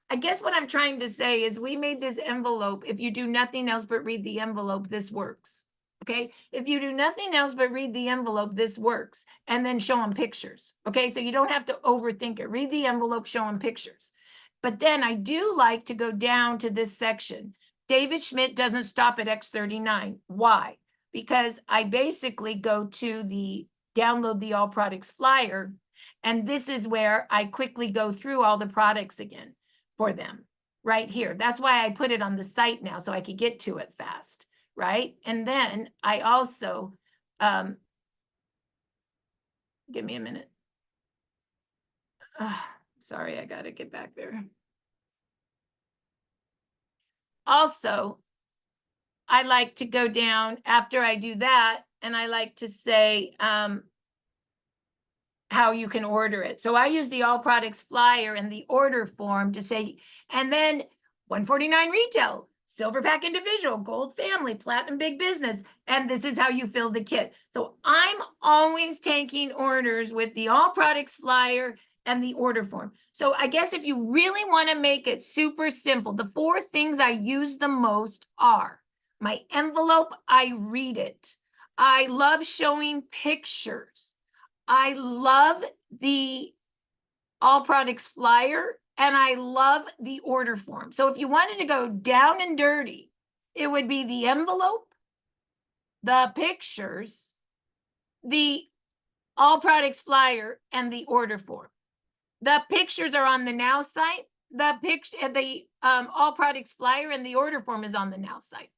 I guess what I'm trying to say is we made this envelope. If you do nothing else but read the envelope, this works. Okay. If you do nothing else but read the envelope, this works. And then show them pictures. Okay. So you don't have to overthink it. Read the envelope, show them pictures. But then I do like to go down to this section. David Schmidt doesn't stop at X39. Why? Because I basically go to the download the all products flyer, and this is where I quickly go through all the products again for them right here. That's why I put it on the site now, so I could get to it fast, right? And then I also, give me a minute. Sorry, I got to get back there. Also, I like to go down after I do that, and I like to say how you can order it. So I use the all products flyer and the order form to say, and then 149 retail, silver pack individual, gold family, platinum big business, and this is how you fill the kit. So I'm always taking orders with the all products flyer and the order form. So I guess if you really want to make it super simple, the 4 things I use the most are my envelope, I read it. I love showing pictures. I love the all products flyer, and I love the order form. So if you wanted to go down and dirty, it would be the envelope, the pictures, the all products flyer, and the order form. The pictures are on the Now site. The all products flyer and the order form is on the Now site.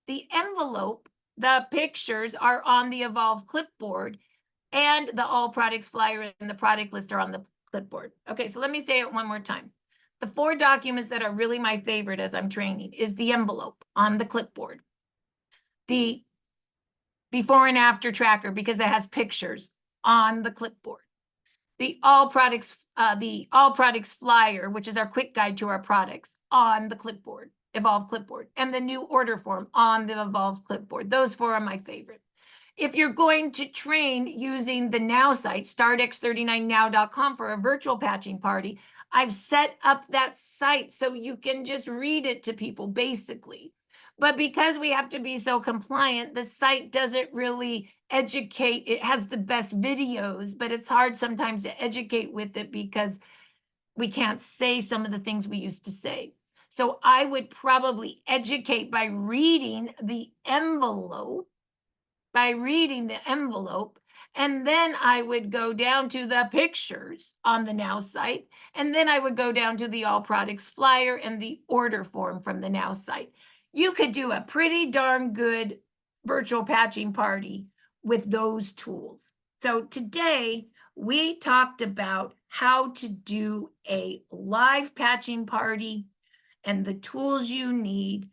The envelope, the pictures are on the Evolve Clipboard, and the all products flyer and the product list are on the clipboard. Okay, so let me say it one more time. The 4 documents that are really my favorite as I'm training is the envelope on the clipboard, the before and after tracker because it has pictures on the clipboard, the all products flyer, which is our quick guide to our products, on the clipboard, Evolve Clipboard, and the new order form on the Evolve Clipboard. Those 4 are my favorite. If you're going to train using the Now site, startx39now.com, for a virtual patching party, I've set up that site so you can just read it to people, basically. But because we have to be so compliant, the site doesn't really educate. It has the best videos, but it's hard sometimes to educate with it because we can't say some of the things we used to say. So I would probably educate by reading the envelope, and then I would go down to the pictures on the Now site, and then I would go down to the All Products Flyer and the order form from the Now site. You could do a pretty darn good virtual patching party with those tools. So today we talked about how to do a live patching party and the tools you need,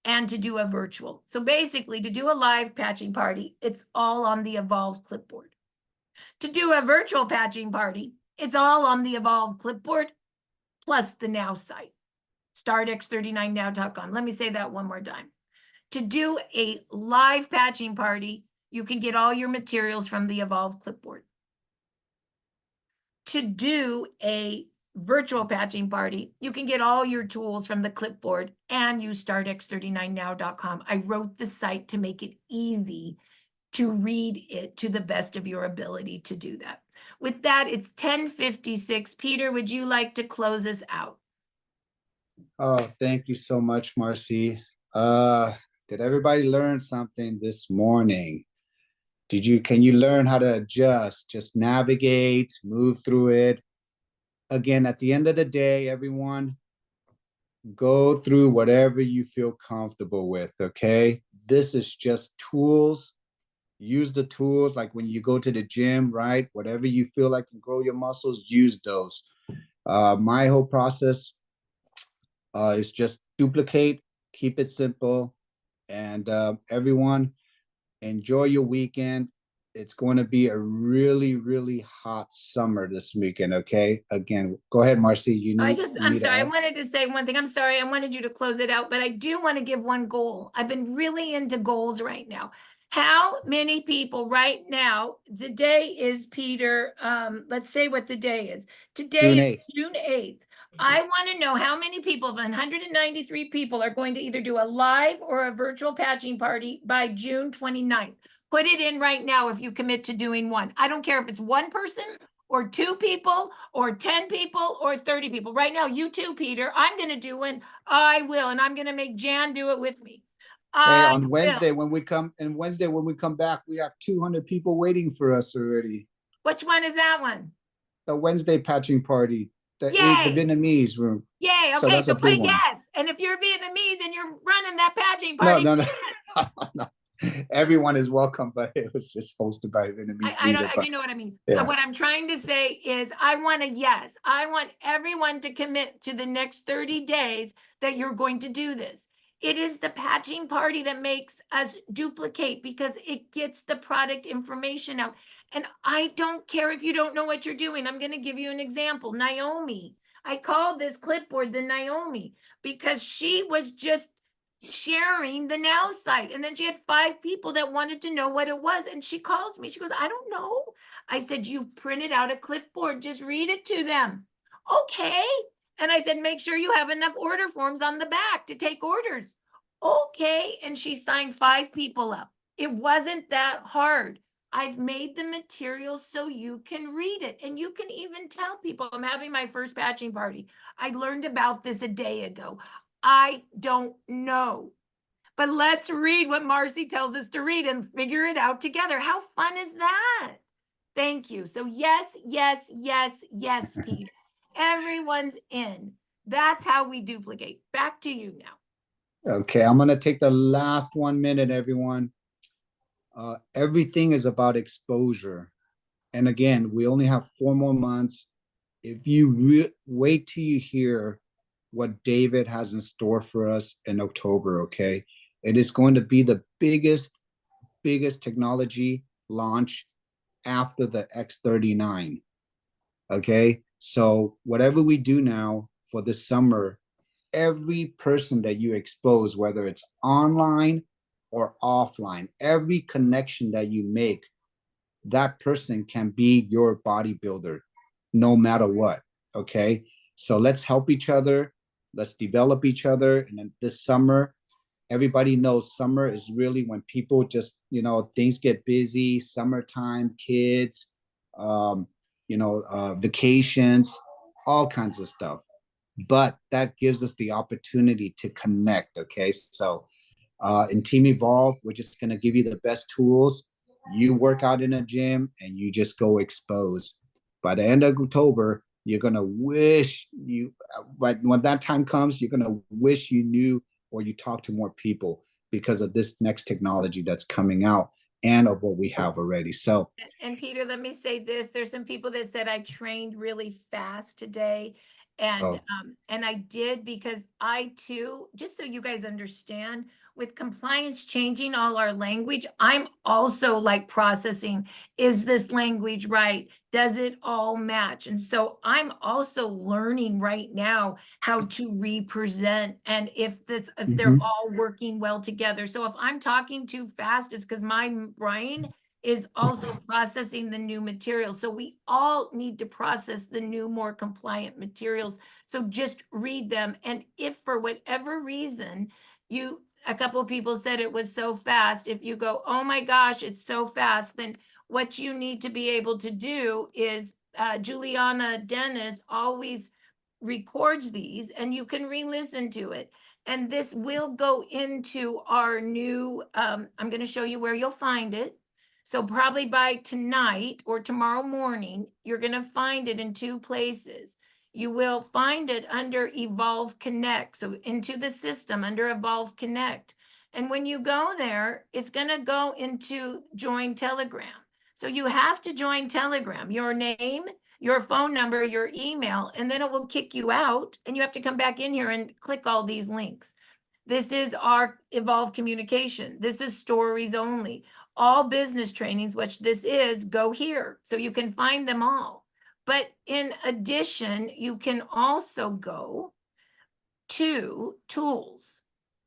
and to do a virtual. So basically, to do a live patching party, it's all on the Evolve Clipboard. To do a virtual patching party, it's all on the Evolve Clipboard plus the Now site, startx39now.com. Let me say that one more time. To do a live patching party, you can get all your materials from the Evolve Clipboard. To do a virtual patching party, you can get all your tools from the clipboard and use startx39now.com. I wrote the site to make it easy to read it to the best of your ability to do that. With that, it's 10:56. Peter, would you like to close us out? Oh, thank you so much, Marcy. Did everybody learn something this morning? Can you learn how to adjust, just navigate, move through it? Again, at the end of the day, everyone, go through whatever you feel comfortable with, okay? This is just tools. Use the tools, like when you go to the gym, right? Whatever you feel like can grow your muscles, use those. My whole process is just duplicate, keep it simple, and everyone, enjoy your weekend. It's going to be a really, really hot summer this weekend, okay? Again, go ahead, Marcy. I'm sorry, I wanted to say one thing. I'm sorry, I wanted you to close it out, but I do want to give one goal. I've been really into goals right now. How many people right now, today is Peter, let's say what the day is. Today June is 8th. June 8th. I want to know how many people, of 193 people, are going to either do a live or a virtual patching party by June 29th. Put it in right now if you commit to doing one. I don't care if it's one person or 2 people or 10 people or 30 people. Right now, you too, Peter. I'm going to do one. I will, and I'm going to make Jan do it with me. Hey, on Wednesday when we come back, we have 200 people waiting for us already. Which one is that one? The Wednesday patching party, the Yay! Vietnamese room. Yay! So Okay, that's so a put a big one. yes. And if you're Vietnamese and you're running that patching No, party, no, no. No. Everyone is welcome, but it was just hosted by a Vietnamese leader. you know what I mean. Yeah. What I'm trying to say is I want a yes. I want everyone to commit to the next 30 days that you're going to do this. It is the patching party that makes us duplicate because it gets the product information out. And I don't care if you don't know what you're doing. I'm going to give you an example. Naomi. I called this clipboard the Naomi because she was just sharing the Now site. And then she had 5 people that wanted to know what it was. And she calls me. She goes, I don't know. I said, you printed out a clipboard. Just read it to them. Okay. And I said, make sure you have enough order forms on the back to take orders. Okay. And she signed 5 people up. It wasn't that hard. I've made the materials so you can read it. And you can even tell people, I'm having my first patching party. I learned about this a day ago. I don't know. But let's read what Marcy tells us to read and figure it out together. How fun is that? Thank you. So yes, yes, yes, yes, Peter. Everyone's in. That's how we duplicate. Back to you now. Okay, I'm gonna take the last 1 minute, everyone. Everything is about exposure. And again, we only have 4 more months. If you wait till you hear what David has in store for us in October, okay? It is going to be the biggest technology launch after the X39, okay? So whatever we do now for this summer, every person that you expose, whether it's online or offline, every connection that you make, that person can be your bodybuilder no matter what. Okay. So let's help each other. Let's develop each other. And then this summer, everybody knows summer is really when people just, things get busy, summertime, kids, vacations, all kinds of stuff. But that gives us the opportunity to connect. Okay. So in Team Evolve, we're just going to give you the best tools. You work out in a gym and you just go expose. By the end of October, you're going to wish when that time comes, you're going to wish you knew or you talk to more people because of this next technology that's coming out and of what we have already. So, and Peter, let me say this. There's some people that said I trained really fast today. And I did because I too, just so you guys understand, with compliance changing all our language, I'm also like processing, is this language right? Does it all match? And so I'm also learning right now how to represent and if they're all working well together. So if I'm talking too fast, it's because my brain is also processing the new materials. So we all need to process the new, more compliant materials. So just read them. And if for whatever reason a couple of people said it was so fast, if you go, oh my gosh, it's so fast, then what you need to be able to do is Juliana Dennis always records these and you can re-listen to it. And this will go into our new, I'm going to show you where you'll find it. So probably by tonight or tomorrow morning, you're going to find it in two places. You will find it under Evolve Connect. So into the system under Evolve Connect. And when you go there, it's going to go into Join Telegram. So you have to join Telegram, your name, your phone number, your email, and then it will kick you out and you have to come back in here and click all these links. This is our Evolve Communication. This is stories only. All business trainings, which this is, go here. So you can find them all. But in addition, you can also go to tools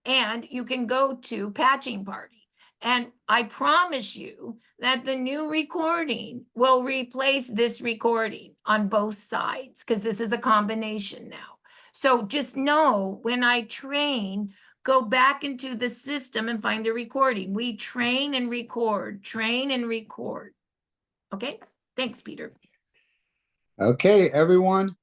and you can go to Patching Party. And I promise you that the new recording will replace this recording on both sides because this is a combination now. So just know when I train, go back into the system and find the recording. We train and record, train and record. Okay, thanks, Peter. Okay, everyone.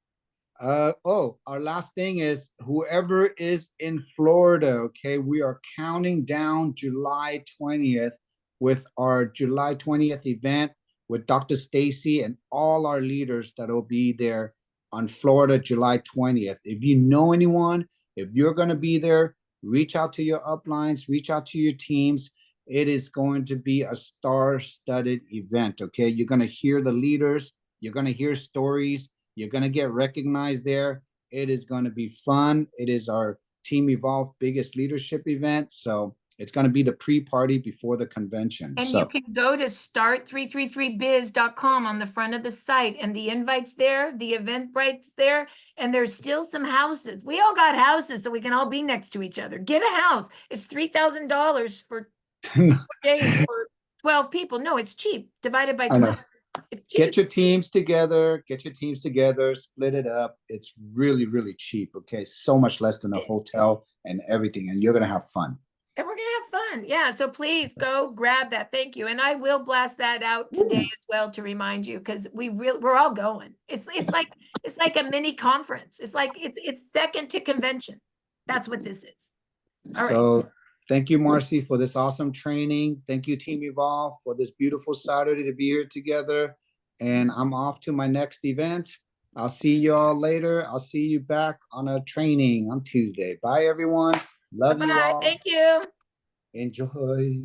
Our last thing is whoever is in Florida, okay, we are counting down July 20th with our July 20th event with Dr. Stacy and all our leaders that will be there on Florida, July 20th. If you know anyone, if you're going to be there, reach out to your uplines, reach out to your teams. It is going to be a star-studded event, okay? You're going to hear the leaders, you're going to hear stories, you're going to get recognized there. It is going to be fun. It is our Team Evolve biggest leadership event. So it's going to be the pre-party before the convention. And you can go to start333biz.com on the front of the site and the invite's there, the Eventbrite's there, and there's still some houses. We all got houses so we can all be next to each other. Get a house. It's $3,000 for 4 days for 12 people. No, it's cheap. Divided by 12. Get your teams together, split it up. It's really, really cheap. Okay. So much less than a hotel and everything. And you're going to have fun. And we're going to have fun. Yeah. So please go grab that. Thank you. And I will blast that out today as well to remind you because we're all going. It's like a mini conference. It's like it's second to convention. That's what this is. All right. Thank you, Marcy, for this awesome training. Thank you, Team Evolve, for this beautiful Saturday to be here together. And I'm off to my next event. I'll see you all later. I'll see you back on a training on Tuesday. Bye, everyone. Love you all. Thank you. Enjoy.